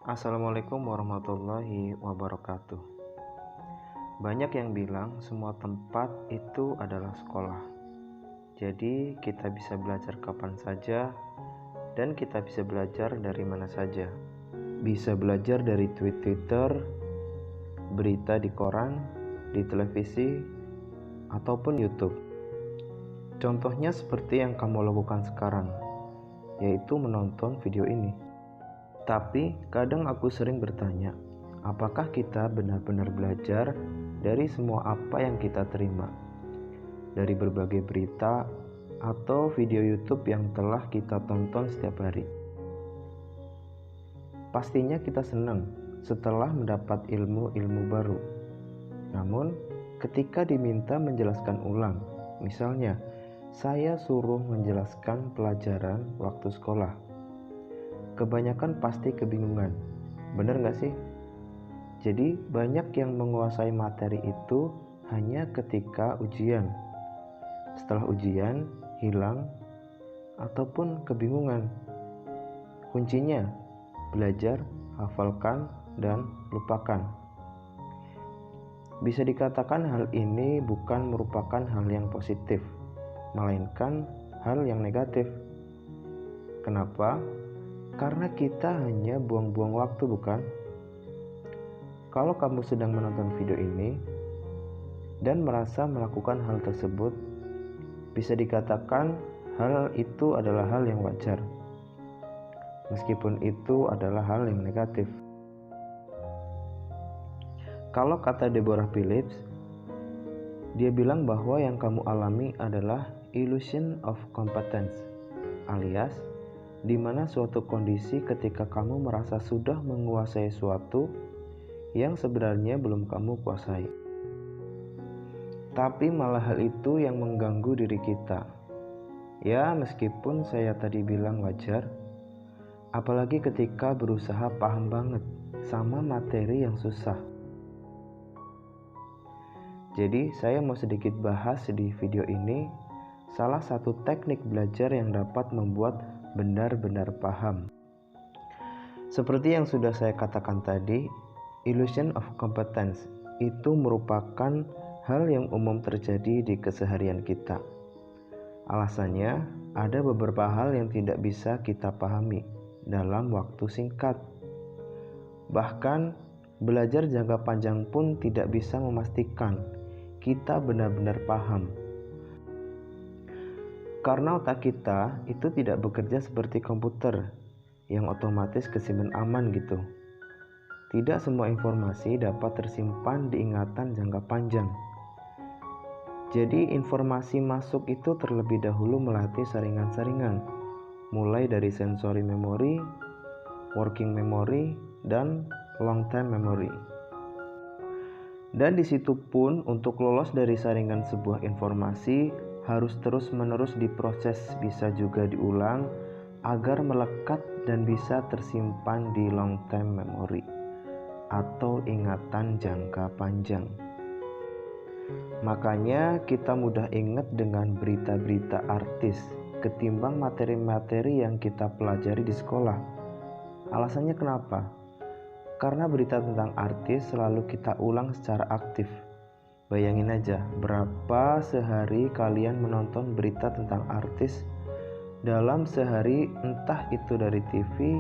Assalamualaikum warahmatullahi wabarakatuh. Banyak yang bilang semua tempat itu adalah sekolah. Jadi kita bisa belajar kapan saja dan kita bisa belajar dari mana saja. Bisa belajar dari Twitter, berita di koran, di televisi, ataupun YouTube. Contohnya seperti yang kamu lakukan sekarang, yaitu menonton video ini. Tapi kadang aku sering bertanya, apakah kita benar-benar belajar dari semua apa yang kita terima? Dari berbagai berita atau video YouTube yang telah kita tonton setiap hari. Pastinya kita senang setelah mendapat ilmu-ilmu baru. Namun, ketika diminta menjelaskan ulang, misalnya, saya suruh menjelaskan pelajaran waktu sekolah. Kebanyakan pasti kebingungan, bener gak sih? Jadi banyak yang menguasai materi itu hanya ketika ujian. Setelah ujian, hilang, ataupun kebingungan. Kuncinya, belajar, hafalkan, dan lupakan. Bisa dikatakan hal ini bukan merupakan hal yang positif, melainkan hal yang negatif. Kenapa? Karena kita hanya buang-buang waktu, bukan? Kalau kamu sedang menonton video ini dan merasa melakukan hal tersebut, bisa dikatakan hal itu adalah hal yang wajar. Meskipun itu adalah hal yang negatif. Kalau kata Deborah Phillips, dia bilang bahwa yang kamu alami adalah illusion of competence, alias di mana suatu kondisi ketika kamu merasa sudah menguasai suatu yang sebenarnya belum kamu kuasai. Tapi malah hal itu yang mengganggu diri kita. Ya, meskipun saya tadi bilang wajar, apalagi ketika berusaha paham banget sama materi yang susah. Jadi, saya mau sedikit bahas di video ini salah satu teknik belajar yang dapat membuat benar-benar paham. Seperti yang sudah saya katakan tadi, illusion of competence itu merupakan hal yang umum terjadi di keseharian kita. Alasannya, ada beberapa hal yang tidak bisa kita pahami dalam waktu singkat. Bahkan, belajar jangka panjang pun tidak bisa memastikan kita benar-benar paham. Karena otak kita itu tidak bekerja seperti komputer yang otomatis kesimpan aman gitu. Tidak semua informasi dapat tersimpan di ingatan jangka panjang. Jadi informasi masuk itu terlebih dahulu melatih saringan-saringan, mulai dari sensory memory, working memory, dan long time memory. Dan di situ pun untuk lolos dari saringan sebuah informasi harus terus-menerus diproses, bisa juga diulang agar melekat dan bisa tersimpan di long time memory atau ingatan jangka panjang. Makanya kita mudah ingat dengan berita-berita artis ketimbang materi-materi yang kita pelajari di sekolah. Alasannya kenapa? Karena berita tentang artis selalu kita ulang secara aktif. Bayangin aja, berapa sehari kalian menonton berita tentang artis dalam sehari, entah itu dari TV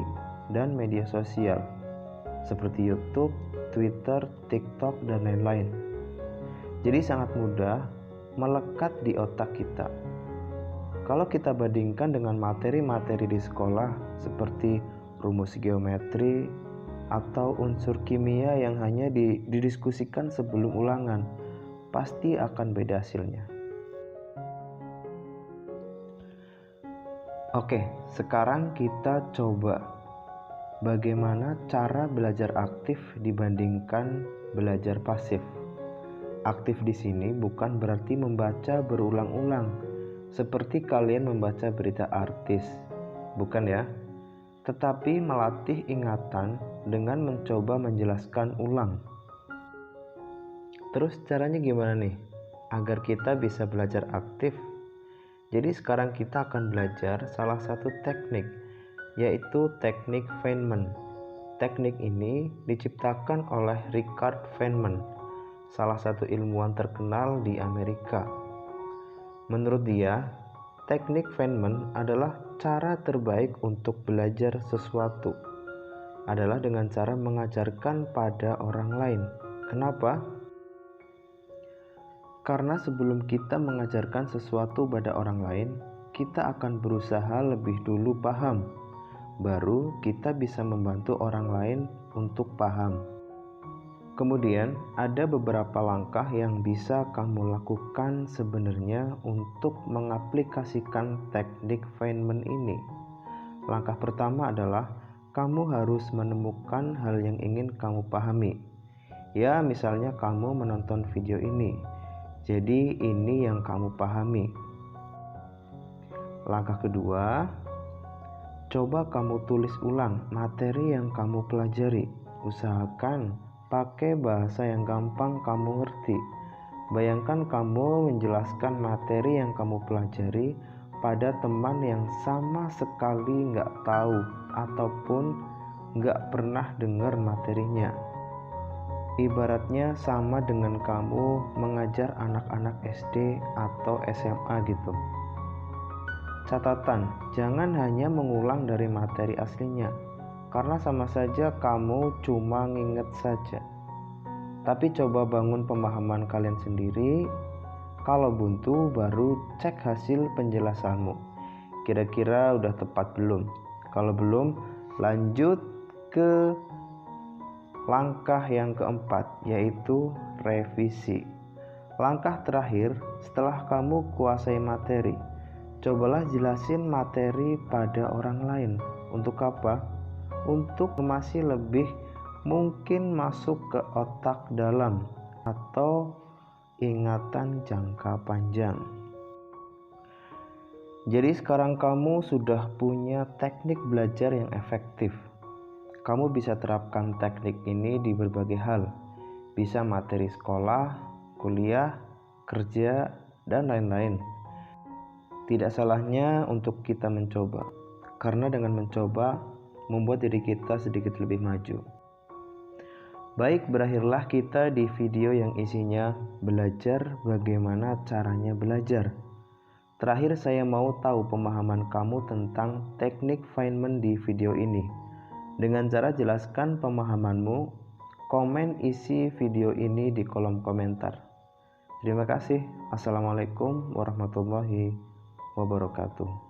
dan media sosial seperti YouTube, Twitter, TikTok, dan lain-lain. Jadi sangat mudah melekat di otak kita. Kalau kita bandingkan dengan materi-materi di sekolah seperti rumus geometri atau unsur kimia yang hanya didiskusikan sebelum ulangan, pasti akan beda hasilnya. Oke, sekarang kita coba bagaimana cara belajar aktif dibandingkan belajar pasif. Aktif di sini bukan berarti membaca berulang-ulang seperti kalian membaca berita artis, bukan ya? Tetapi melatih ingatan dengan mencoba menjelaskan ulang. Terus caranya gimana nih agar kita bisa belajar aktif? Jadi sekarang kita akan belajar salah satu teknik, yaitu teknik Feynman. Teknik ini diciptakan oleh Richard Feynman, salah satu ilmuwan terkenal di Amerika. Menurut dia, teknik Feynman adalah cara terbaik untuk belajar sesuatu adalah dengan cara mengajarkan pada orang lain. Kenapa? Karena sebelum kita mengajarkan sesuatu pada orang lain, kita akan berusaha lebih dulu paham. Baru kita bisa membantu orang lain untuk paham. Kemudian ada beberapa langkah yang bisa kamu lakukan sebenarnya untuk mengaplikasikan teknik Feynman ini. Langkah pertama adalah kamu harus menemukan hal yang ingin kamu pahami. Ya, misalnya kamu menonton video ini. Jadi ini yang kamu pahami. Langkah kedua, coba kamu tulis ulang materi yang kamu pelajari. Usahakan pakai bahasa yang gampang kamu ngerti. Bayangkan kamu menjelaskan materi yang kamu pelajari pada teman yang sama sekali nggak tahu ataupun nggak pernah dengar materinya. Ibaratnya sama dengan kamu mengajar anak-anak SD atau SMA gitu. Catatan, jangan hanya mengulang dari materi aslinya, karena sama saja kamu cuma nginget saja. Tapi coba bangun pemahaman kalian sendiri. Kalau buntu, baru cek hasil penjelasanmu. Kira-kira udah tepat belum? Kalau belum, lanjut ke langkah yang keempat, yaitu revisi. Langkah terakhir, setelah kamu kuasai materi, cobalah jelasin materi pada orang lain. Untuk apa? Untuk masih lebih mungkin masuk ke otak dalam atau ingatan jangka panjang. Jadi sekarang kamu sudah punya teknik belajar yang efektif. Kamu bisa terapkan teknik ini di berbagai hal. Bisa materi sekolah, kuliah, kerja, dan lain-lain. Tidak salahnya untuk kita mencoba, karena dengan mencoba membuat diri kita sedikit lebih maju. Baik, berakhirlah kita di video yang isinya belajar bagaimana caranya belajar. Terakhir, saya mau tahu pemahaman kamu tentang teknik Feynman di video ini. Dengan cara jelaskan pemahamanmu, komen isi video ini di kolom komentar. Terima kasih. Assalamualaikum warahmatullahi wabarakatuh.